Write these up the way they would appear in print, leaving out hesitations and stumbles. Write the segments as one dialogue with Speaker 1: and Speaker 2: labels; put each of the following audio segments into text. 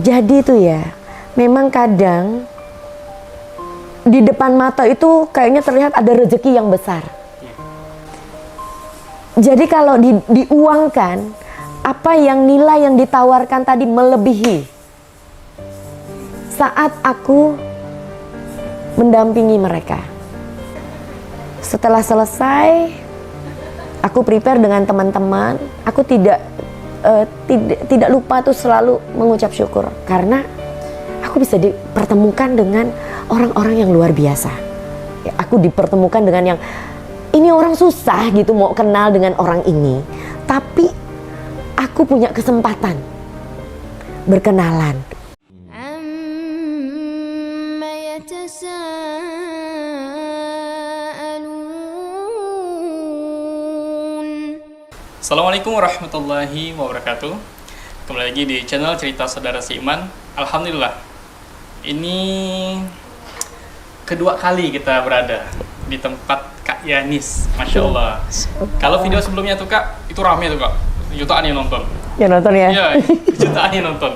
Speaker 1: Jadi tuh ya, memang kadang di depan mata itu kayaknya terlihat ada rezeki yang besar. Jadi kalau diuangkan, apa yang nilai yang ditawarkan tadi melebihi. Saat aku mendampingi mereka, setelah selesai, aku prepare dengan teman-teman. Aku tidak lupa tuh selalu mengucap syukur karena aku bisa dipertemukan dengan orang-orang yang luar biasa. Ya, aku dipertemukan dengan yang ini orang susah gitu mau kenal dengan orang ini, tapi aku punya kesempatan berkenalan.
Speaker 2: Assalamualaikum warahmatullahi wabarakatuh. Kembali lagi di channel Cerita Saudara Seiman. Alhamdulillah, ini kedua kali kita berada di tempat Kak Yanis. Masya Allah. Kalau video sebelumnya tuh Kak, itu rame tuh Kak, jutaan yang nonton.
Speaker 1: Ya nonton ya?
Speaker 2: Iya, jutaan yang nonton.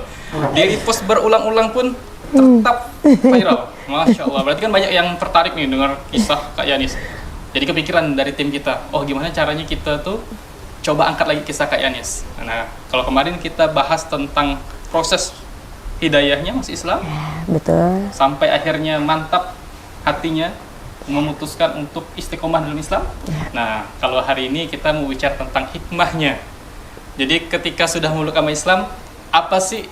Speaker 2: Dia repost berulang-ulang pun tetap viral. Masya Allah. Berarti kan banyak yang tertarik nih dengar kisah Kak Yanis. Jadi kepikiran dari tim kita, oh gimana caranya kita tuh coba angkat lagi kisah Kak Yanis. Nah, kalau kemarin kita bahas tentang proses hidayahnya masuk Islam,
Speaker 1: Betul.
Speaker 2: sampai akhirnya mantap hatinya memutuskan untuk istiqomah dalam Islam. Nah, kalau hari ini kita mau bicara tentang hikmahnya. Jadi ketika sudah meluk sama Islam, apa sih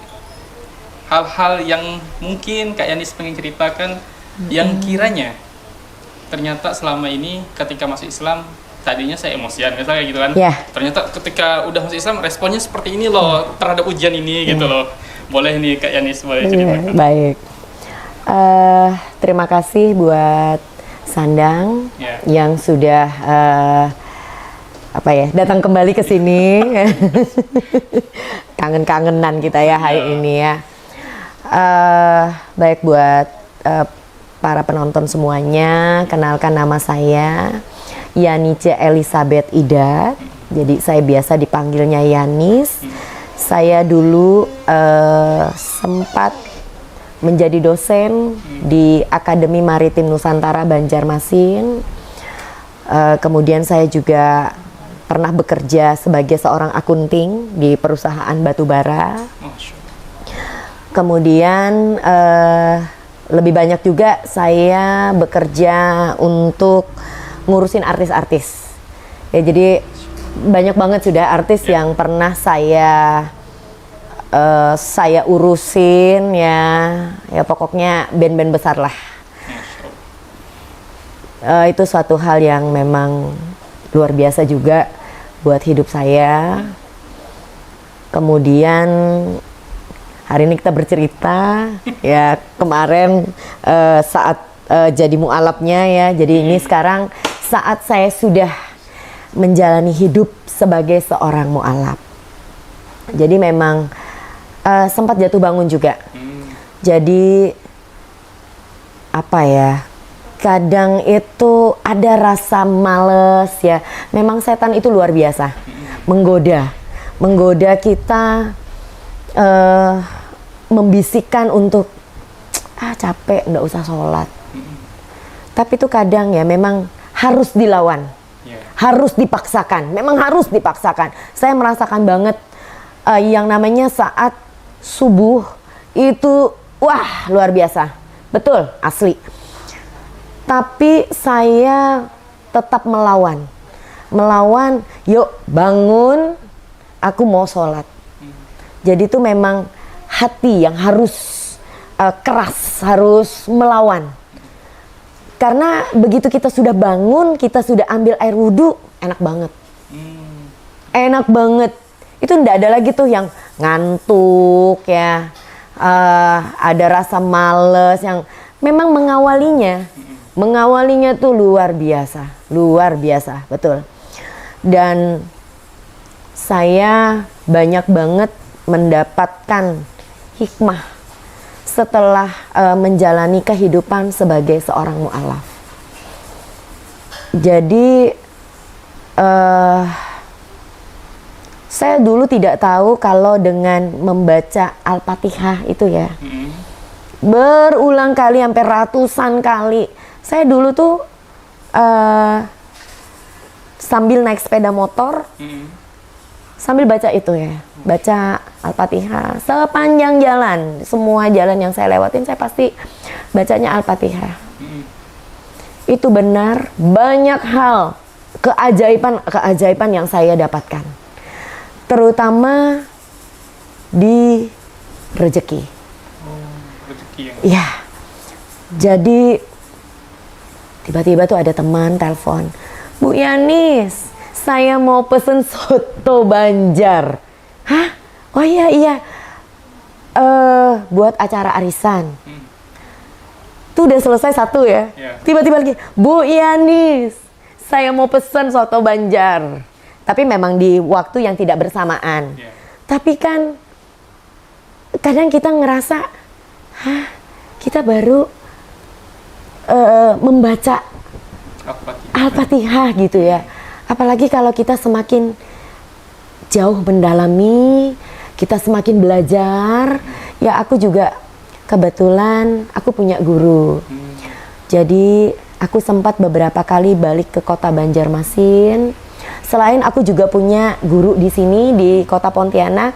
Speaker 2: hal-hal yang mungkin Kak Yanis pengen ceritakan yang kiranya ternyata selama ini ketika masuk Islam, tadinya saya emosian, misalnya kayak gitu kan. Ternyata ketika udah masuk Islam, responnya seperti ini loh terhadap ujian ini gitu loh. Boleh nih Kak Yanis, boleh ceritakan.
Speaker 1: Baik. Terima kasih buat Sandang yang sudah datang kembali ke sini. Kangen-kangenan kita ya hari ini ya. Baik buat para penonton semuanya, kenalkan nama saya Yanice Elizabeth Ida. Jadi saya biasa dipanggilnya Yanis. Saya dulu sempat menjadi dosen di Akademi Maritim Nusantara Banjarmasin. Kemudian saya juga pernah bekerja sebagai seorang akunting di perusahaan batubara. Kemudian lebih banyak juga saya bekerja untuk ngurusin artis-artis. Ya, jadi banyak banget sudah artis yang pernah saya urusin ya pokoknya band-band besar lah. Itu suatu hal yang memang luar biasa juga buat hidup saya. Kemudian hari ini kita bercerita ya kemarin saat jadi mu'alafnya ya. Jadi ini sekarang saat saya sudah menjalani hidup sebagai seorang mu'alaf. Jadi memang sempat jatuh bangun juga. Jadi apa ya, kadang itu ada rasa males ya. Memang setan itu luar biasa, menggoda kita, membisikkan untuk capek, nggak usah sholat. Tapi itu kadang ya memang harus dilawan, harus dipaksakan. Memang harus dipaksakan. Saya merasakan banget yang namanya saat subuh itu, wah luar biasa, betul asli. Tapi saya tetap melawan. Yuk bangun, aku mau sholat. Jadi itu memang hati yang harus keras, harus melawan. Karena begitu kita sudah bangun, kita sudah ambil air wudhu, enak banget. Enak banget. Itu ndak ada lagi tuh yang ngantuk ya. Ada rasa males yang memang mengawalinya tuh luar biasa, betul. Dan saya banyak banget mendapatkan hikmah setelah menjalani kehidupan sebagai seorang mu'alaf. Jadi Saya dulu tidak tahu kalau dengan membaca Al-Fatihah itu ya, berulang kali sampai ratusan kali. Saya dulu tuh sambil naik sepeda motor, sambil baca itu ya, baca Al-Fatihah sepanjang jalan, semua jalan yang saya lewatin saya pasti bacanya Al-Fatihah. Itu benar banyak hal keajaiban yang saya dapatkan, terutama di rezeki.
Speaker 2: Rezeki yang
Speaker 1: Ya, jadi tiba-tiba tuh ada teman telepon, Bu Yanis, saya mau pesen soto Banjar. Hah? Oh iya, buat acara arisan. Tuh udah selesai satu ya. Tiba-tiba lagi, Bu Yanis, saya mau pesen soto Banjar. Tapi memang di waktu yang tidak bersamaan. Tapi kan kadang kita ngerasa, kita baru membaca Al-Fatihah gitu ya. Apalagi kalau kita semakin jauh mendalami, kita semakin belajar. Ya aku juga kebetulan aku punya guru. Jadi aku sempat beberapa kali balik ke kota Banjarmasin. Selain aku juga punya guru di sini di kota Pontianak.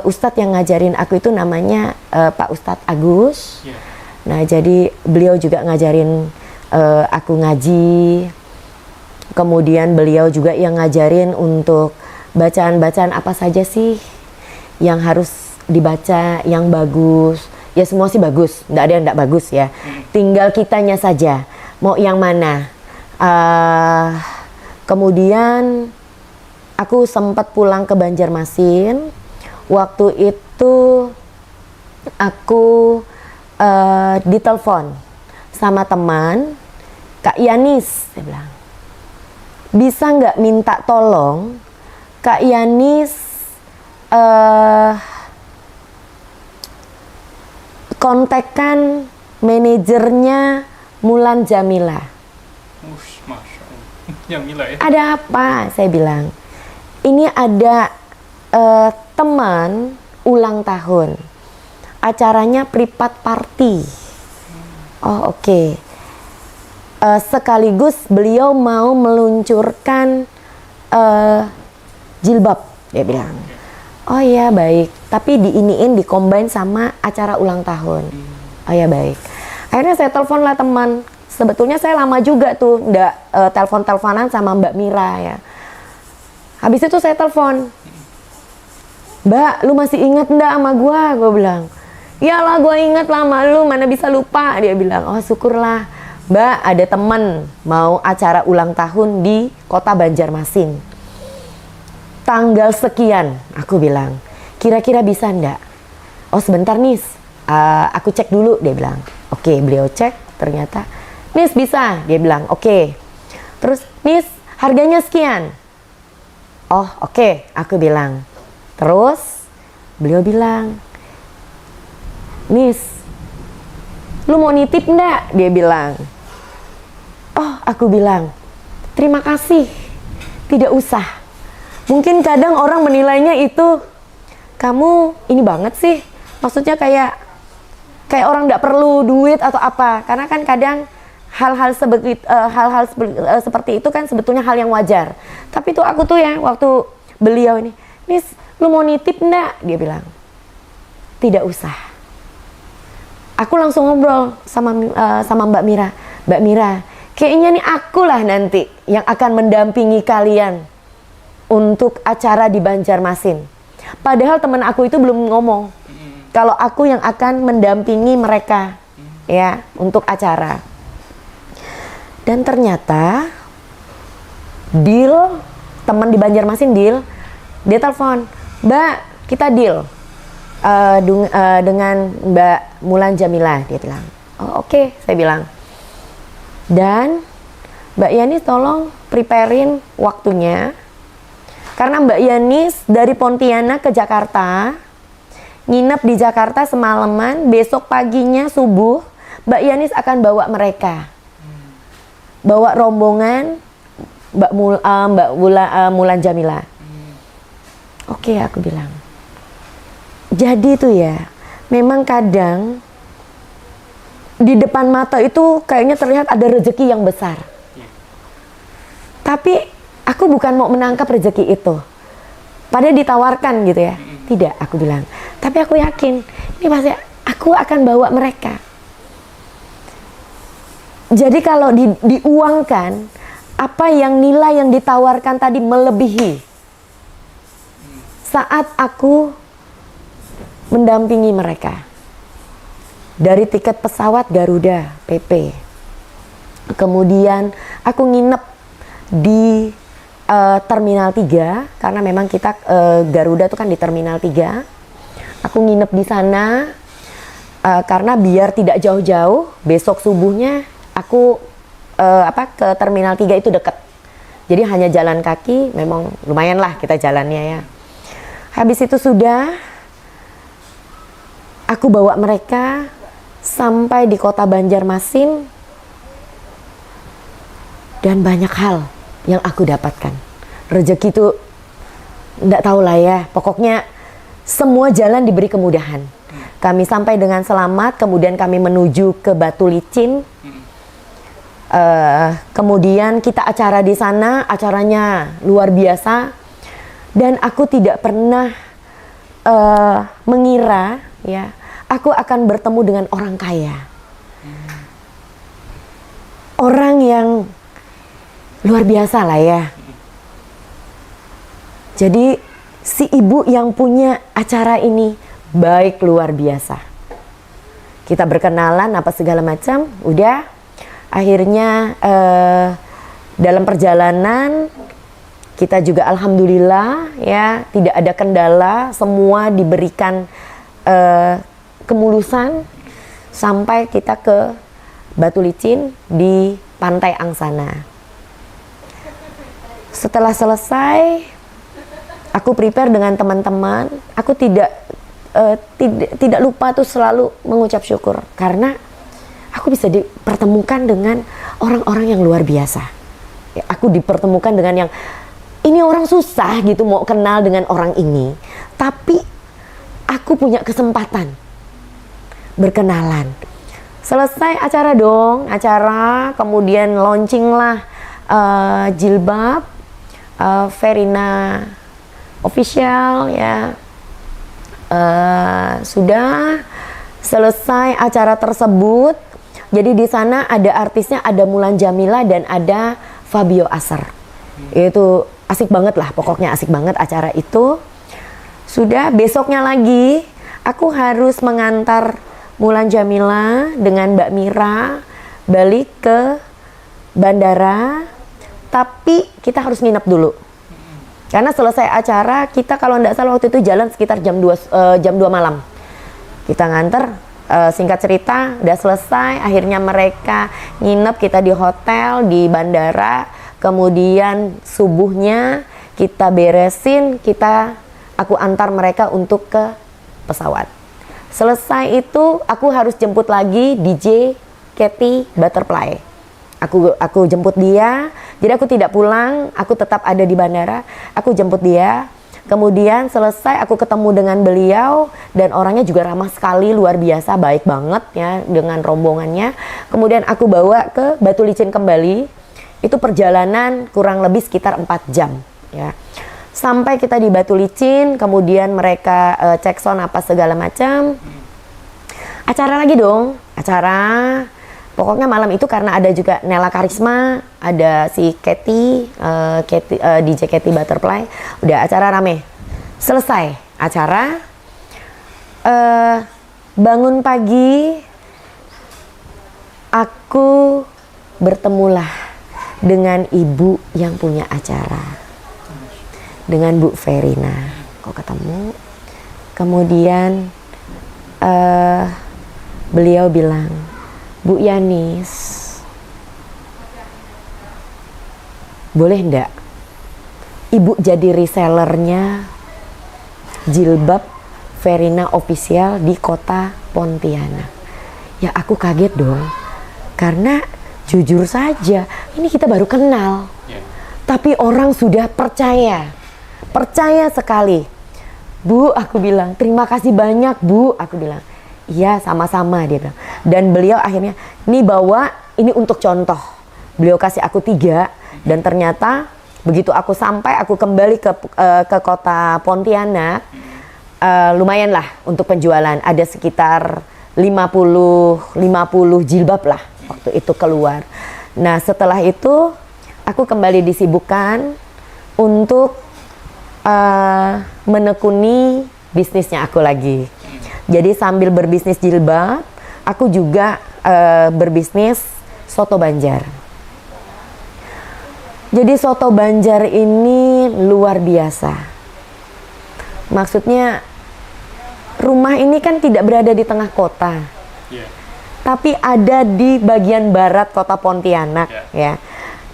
Speaker 1: Ustadz yang ngajarin aku itu namanya Pak Ustadz Agus. Nah jadi beliau juga ngajarin aku ngaji. Kemudian beliau juga yang ngajarin untuk bacaan-bacaan apa saja sih yang harus dibaca, yang bagus. Ya semua sih bagus, nggak ada yang nggak bagus ya. Tinggal kitanya saja, mau yang mana. Kemudian aku sempat pulang ke Banjarmasin. Waktu itu aku ditelepon sama teman, Kak Yanis, dia bilang, bisa nggak minta tolong Kak Yanis kontakkan manajernya Mulan Jamila.
Speaker 2: Masya Allah. Jamila ya?
Speaker 1: Ada apa? Saya bilang, ini ada teman ulang tahun. Acaranya private party. Oh oke. Sekaligus beliau mau meluncurkan jilbab, dia bilang. Oh iya baik, tapi diiniin dicombine sama acara ulang tahun. Oh ya baik. Akhirnya saya telepon lah teman. Sebetulnya saya lama juga tuh nggak telepon-teleponan sama Mbak Mira ya. Habis itu saya telepon, Mbak, lu masih inget nggak sama gua? Gue bilang, iyalah gua inget lah sama lu, mana bisa lupa. Dia bilang, oh syukurlah Mbak, ada temen mau acara ulang tahun di kota Banjarmasin. Tanggal sekian, aku bilang, kira-kira bisa ndak? Oh sebentar Nis, aku cek dulu, dia bilang. Oke, beliau cek, ternyata Nis bisa, dia bilang. Oke. Terus Nis, harganya sekian. Oh oke, aku bilang. Terus beliau bilang, Nis, lu mau nitip ndak? Dia bilang. Oh aku bilang, terima kasih, tidak usah. Mungkin kadang orang menilainya itu, kamu ini banget sih, maksudnya kayak orang nggak perlu duit atau apa. Karena kan kadang hal-hal seperti itu kan sebetulnya hal yang wajar. Tapi tuh aku tuh ya waktu beliau ini, Nis, lu mau nitip nggak? Dia bilang, tidak usah. Aku langsung ngobrol sama Mbak Mira. Mbak Mira, kayaknya nih akulah nanti yang akan mendampingi kalian untuk acara di Banjarmasin. Padahal teman aku itu belum ngomong kalau aku yang akan mendampingi mereka ya untuk acara. Dan ternyata deal, teman di Banjarmasin deal, dia telepon, Mbak kita deal dengan Mbak Mulan Jamila. Dia bilang, oh oke, saya bilang. Dan Mbak Yanis tolong preparein waktunya. Karena Mbak Yanis dari Pontianak ke Jakarta, nginep di Jakarta semalaman, besok paginya subuh Mbak Yanis akan bawa mereka. Bawa rombongan Mulan Jamila. Oke, aku bilang. Jadi itu ya, memang kadang di depan mata itu kayaknya terlihat ada rezeki yang besar. Tapi aku bukan mau menangkap rezeki itu. Padahal ditawarkan gitu ya. Tidak, aku bilang. Tapi aku yakin, ini pasti aku akan bawa mereka. Jadi kalau diuangkan, apa yang nilai yang ditawarkan tadi melebihi saat aku mendampingi mereka. Dari tiket pesawat Garuda PP, kemudian aku nginep di Terminal 3, karena memang kita Garuda tuh kan di Terminal 3. Aku nginep di sana karena biar tidak jauh-jauh, besok subuhnya aku ke Terminal 3 itu dekat. Jadi hanya jalan kaki, memang lumayan lah kita jalannya ya. Habis itu sudah aku bawa mereka sampai di kota Banjarmasin, dan banyak hal yang aku dapatkan. Rezeki itu enggak tahu lah ya, pokoknya semua jalan diberi kemudahan. Kami sampai dengan selamat, kemudian kami menuju ke Batu Licin. Kemudian kita acara di sana, acaranya luar biasa, dan aku tidak pernah mengira ya aku akan bertemu dengan orang kaya, orang yang luar biasa lah ya. Jadi si ibu yang punya acara ini baik luar biasa. Kita berkenalan apa segala macam, udah. Akhirnya dalam perjalanan kita juga alhamdulillah ya tidak ada kendala, semua diberikan kemulusan sampai kita ke Batu Licin di Pantai Angsana. Setelah selesai, aku prepare dengan teman-teman. Aku tidak lupa tuh selalu mengucap syukur karena aku bisa dipertemukan dengan orang-orang yang luar biasa. Ya, aku dipertemukan dengan yang ini orang susah gitu mau kenal dengan orang ini, tapi aku punya kesempatan berkenalan. Selesai acara dong, kemudian launching lah jilbab Verina official ya. Sudah selesai acara tersebut. Jadi di sana ada artisnya, ada Mulan Jamila dan ada Fabio Asar. Itu asik banget lah, pokoknya asik banget acara itu. Sudah besoknya lagi aku harus mengantar Mulan Jamila dengan Mbak Mira balik ke bandara, tapi kita harus nginep dulu. Karena selesai acara kita kalau tidak salah waktu itu jalan sekitar jam 2 malam. Kita nganter. Singkat cerita, udah selesai, akhirnya mereka nginep kita di hotel di bandara, kemudian subuhnya kita beresin, aku antar mereka untuk ke pesawat. Selesai itu, aku harus jemput lagi DJ Katy Butterfly. Aku jemput dia, jadi aku tidak pulang, aku tetap ada di bandara, aku jemput dia. Kemudian selesai aku ketemu dengan beliau dan orangnya juga ramah sekali, luar biasa, baik banget ya dengan rombongannya. Kemudian aku bawa ke Batu Licin kembali. Itu perjalanan kurang lebih sekitar 4 jam ya. Sampai kita di Batu Licin, kemudian mereka cek sound apa segala macam. Acara lagi dong, acara. Pokoknya malam itu karena ada juga Nela Karisma, ada si Katy, DJ Katy Butterfly, udah acara rame. Selesai acara, bangun pagi, aku bertemulah dengan ibu yang punya acara, dengan Bu Verina. Kok ketemu? Kemudian beliau bilang, Bu Yanis, boleh enggak Ibu jadi resellernya jilbab Verina official di kota Pontianak? Ya aku kaget dong, karena jujur saja ini kita baru kenal, tapi orang sudah percaya sekali Bu, aku bilang, terima kasih banyak Bu, aku bilang. Iya, sama-sama, dia bilang. Dan beliau akhirnya, nih bawa, ini untuk contoh. Beliau kasih aku 3, dan ternyata begitu aku sampai, aku kembali ke kota Pontianak, lumayan lah untuk penjualan. Ada sekitar 50 jilbab lah waktu itu keluar. Nah, setelah itu aku kembali disibukkan untuk menekuni bisnisnya aku lagi. Jadi sambil berbisnis jilbab, aku juga berbisnis soto Banjar. Jadi soto Banjar ini luar biasa. Maksudnya rumah ini kan tidak berada di tengah kota, tapi ada di bagian barat kota Pontianak, ya.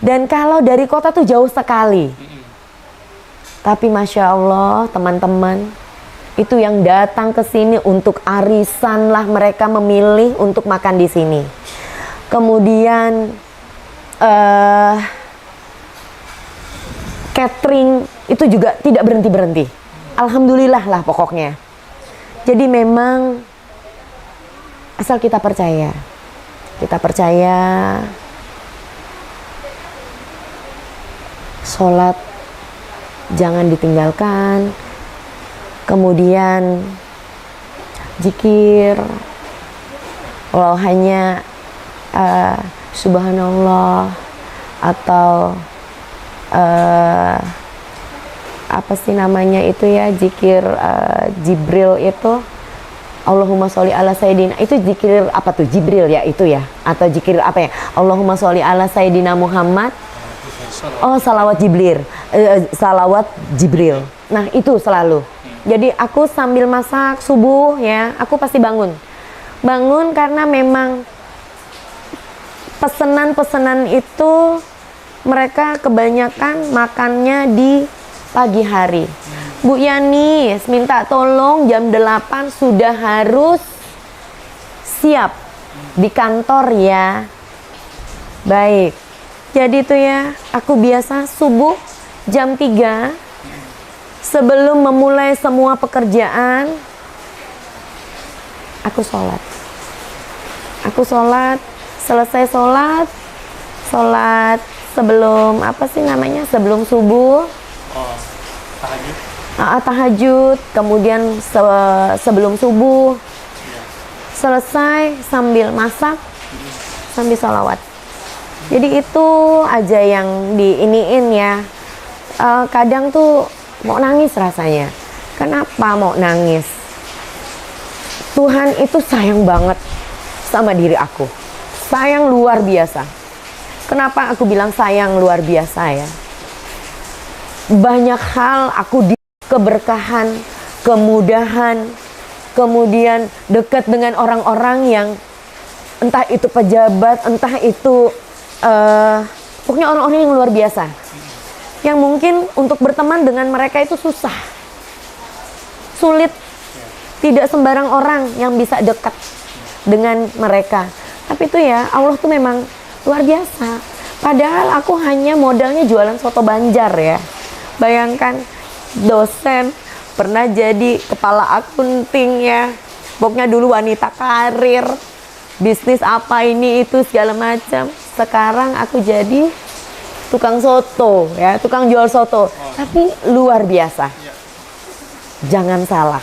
Speaker 1: Dan kalau dari kota tuh jauh sekali. Tapi Masya Allah teman-teman, itu yang datang ke sini untuk arisan lah, mereka memilih untuk makan di sini. Kemudian catering itu juga tidak berhenti-berhenti. Alhamdulillah lah pokoknya. Jadi memang asal kita percaya sholat jangan ditinggalkan, kemudian zikir, walau hanya subhanallah atau apa sih namanya itu ya, zikir Jibril itu, Allahumma sholli ala sayyidina, itu zikir apa tuh, Jibril ya itu ya, atau zikir apa ya, Allahumma sholli ala sayyidina Muhammad. Oh, salawat Jibril, salawat Jibril. Nah itu selalu. Jadi aku sambil masak subuh ya, aku pasti bangun karena memang pesanan itu mereka kebanyakan makannya di pagi hari. Bu Yani minta tolong jam 8 sudah harus siap di kantor ya. Baik. Jadi itu ya, aku biasa subuh jam 3 sebelum memulai semua pekerjaan, aku sholat. Selesai sholat sebelum apa sih namanya, sebelum subuh.
Speaker 2: Tahajud.
Speaker 1: Tahajud, kemudian sebelum subuh, selesai sambil masak, sambil sholawat. Jadi itu aja yang diiniin ya. Kadang tuh mau nangis rasanya. Kenapa mau nangis? Tuhan itu sayang banget sama diri aku. Sayang luar biasa. Kenapa aku bilang sayang luar biasa ya? Banyak hal aku di keberkahan, kemudahan, kemudian dekat dengan orang-orang yang entah itu pejabat, entah itu pokoknya orang-orang yang luar biasa, yang mungkin untuk berteman dengan mereka itu susah, sulit, tidak sembarang orang yang bisa dekat dengan mereka. Tapi itu ya, Allah tuh memang luar biasa. Padahal aku hanya modalnya jualan soto Banjar ya. Bayangkan, dosen, pernah jadi kepala akunting ya, pokoknya dulu wanita karir, bisnis apa ini itu segala macam. Sekarang aku jadi tukang soto ya, tukang jual soto. Tapi luar biasa. Jangan salah.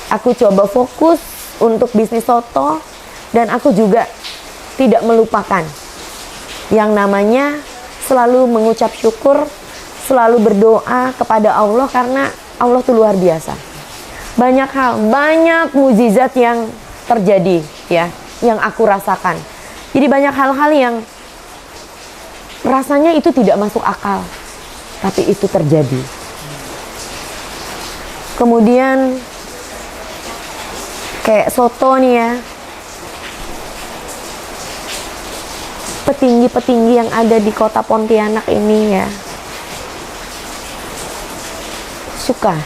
Speaker 1: Aku coba fokus untuk bisnis soto, dan aku juga tidak melupakan yang namanya selalu mengucap syukur, selalu berdoa kepada Allah, karena Allah tuh luar biasa. Banyak hal, banyak mukjizat yang terjadi ya, yang aku rasakan. Jadi banyak hal-hal yang rasanya itu tidak masuk akal, tapi itu terjadi. Kemudian kayak soto nih ya, petinggi-petinggi yang ada di kota Pontianak ini ya, suka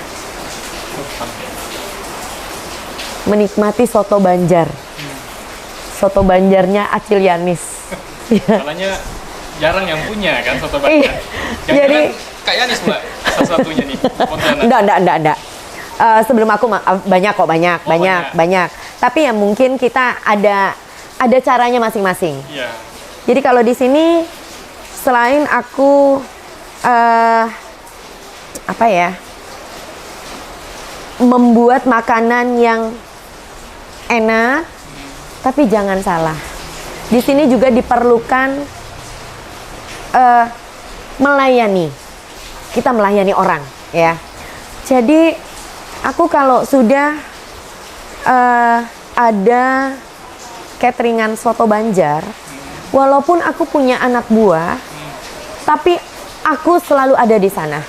Speaker 1: menikmati soto Banjar. Soto Banjarnya Acil Yanis.
Speaker 2: Soalnya jarang yang punya kan soto Banjar.
Speaker 1: Jadi
Speaker 2: Kak Yanis Mbak. satu-satunya nih, Pontianak.
Speaker 1: Enggak. Sebelum aku banyak kok, banyak. Tapi ya mungkin kita ada caranya masing-masing.
Speaker 2: Iya.
Speaker 1: Jadi kalau di sini selain aku membuat makanan yang enak, tapi jangan salah. Di sini juga diperlukan melayani. Kita melayani orang, ya. Jadi aku kalau sudah ada cateringan soto Banjar, walaupun aku punya anak buah, tapi aku selalu ada di sana.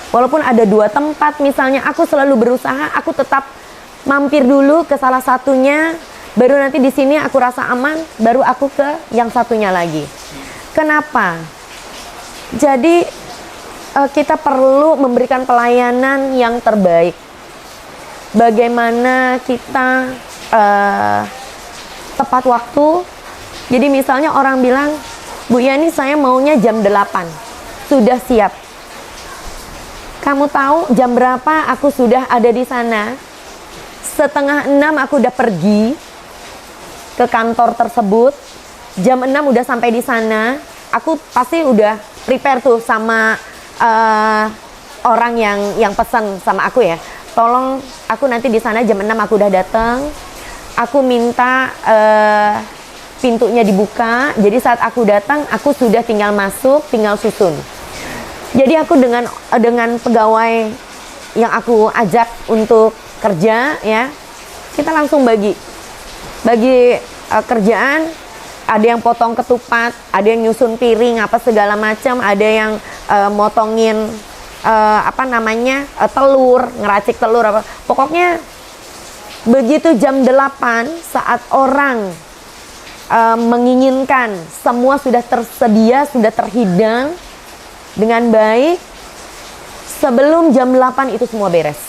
Speaker 1: Walaupun ada 2 tempat misalnya, aku selalu berusaha, aku tetap mampir dulu ke salah satunya, baru nanti di sini aku rasa aman, baru aku ke yang satunya lagi. Kenapa? Jadi kita perlu memberikan pelayanan yang terbaik. Bagaimana kita tepat waktu. Jadi misalnya orang bilang, Bu Yani saya maunya jam 8, sudah siap. Kamu tahu jam berapa aku sudah ada di sana? 5:30 aku udah pergi ke kantor tersebut. Jam 6 udah sampai di sana. Aku pasti udah prepare tuh sama orang yang pesan sama aku ya. Tolong aku nanti di sana jam 6 aku udah datang. Aku minta pintunya dibuka. Jadi saat aku datang, aku sudah tinggal masuk, tinggal susun. Jadi aku dengan pegawai yang aku ajak untuk kerja ya, kita langsung bagi kerjaan. Ada yang potong ketupat, ada yang nyusun piring apa segala macam, ada yang motongin telur, ngeracik telur apa. Pokoknya begitu jam 8 saat orang menginginkan, semua sudah tersedia, sudah terhidang dengan baik. Sebelum jam 8 itu semua beres.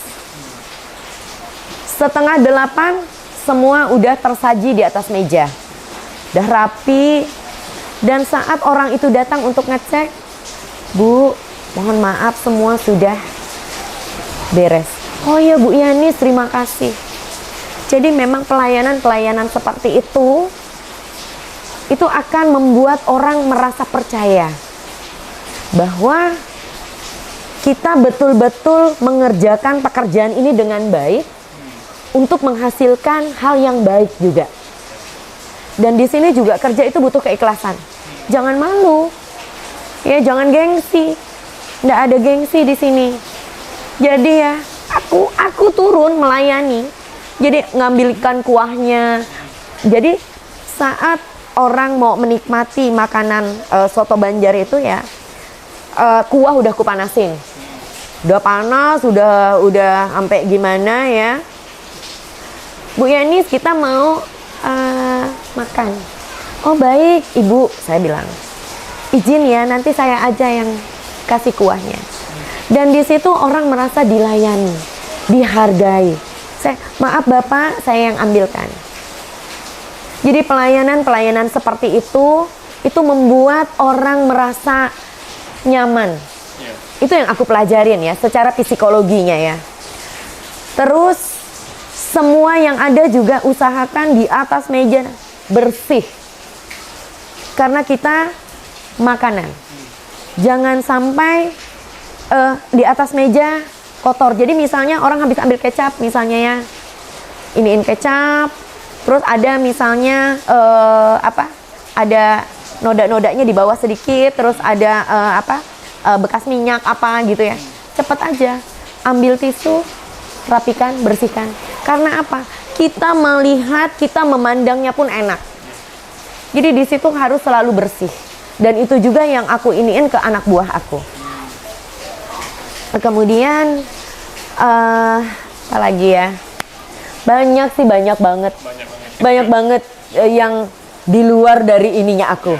Speaker 1: 7:30 semua udah tersaji di atas meja, udah rapi. Dan saat orang itu datang untuk ngecek, Bu, mohon maaf semua sudah beres. Oh iya Bu Yani, terima kasih. Jadi memang pelayanan seperti itu akan membuat orang merasa percaya bahwa kita betul-betul mengerjakan pekerjaan ini dengan baik untuk menghasilkan hal yang baik juga. Dan di sini juga kerja itu butuh keikhlasan. Jangan malu, ya jangan gengsi. Nggak ada gengsi di sini. Jadi ya aku turun melayani. Jadi ngambilkan kuahnya. Jadi saat orang mau menikmati makanan soto Banjar itu ya, kuah udah kupanasin, udah panas, udah sampai gimana ya. Bu Yani, kita mau makan. Oh baik Ibu, saya bilang. Izin ya, nanti saya aja yang kasih kuahnya. Dan di situ orang merasa dilayani, dihargai. Maaf Bapak, saya yang ambilkan. Jadi pelayanan seperti itu membuat orang merasa nyaman. Itu yang aku pelajarin ya, secara psikologinya ya. Terus semua yang ada juga usahakan di atas meja bersih. Karena kita makanan. Jangan sampai di atas meja kotor. Jadi misalnya orang habis ambil kecap misalnya ya, iniin kecap, terus ada misalnya ada noda-nodanya di bawah sedikit, terus ada bekas minyak apa gitu ya. Cepet aja ambil tisu, rapikan, bersihkan. Karena apa? Kita melihat, kita memandangnya pun enak. Jadi di situ harus selalu bersih. Dan itu juga yang aku iniin ke anak buah aku. Kemudian apa lagi ya? Banyak sih, banyak banget yang di luar dari ininya aku.